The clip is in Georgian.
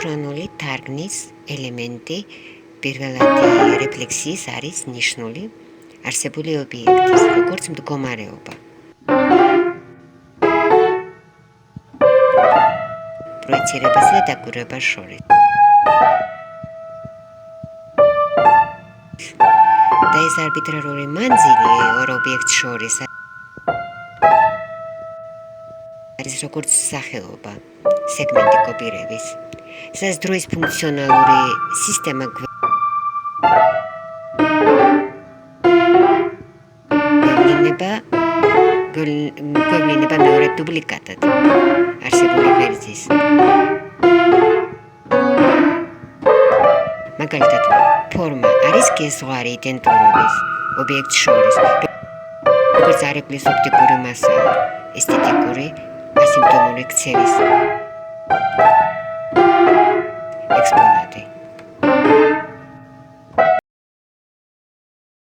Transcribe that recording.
სინქრონული თარგმნის ელემენტი პირველადი რეფლექსიის არის ნიშნული არსებული ობიექტის, როგორც მდგომარეობა. პროექცირებასა და დაკვირვებას შორის. და ეს არბიტრარული მანძილი ორ ობიექტს შორის არის როგორც სახეობა, სეგმენტი კოპირების, სადაც დროის ფუნქციონალური სისტემა გვევლინება მეორე დუპლიკატად არსებული ღერძის. მაგალითად, ფორმა არის გეზღვარი იდენტურობის ობიექტს შორის, როგორც არეკლის ოპტიკური მასალა, ესთეტიკური ასიმპტომური ქცევის ექსპონატი.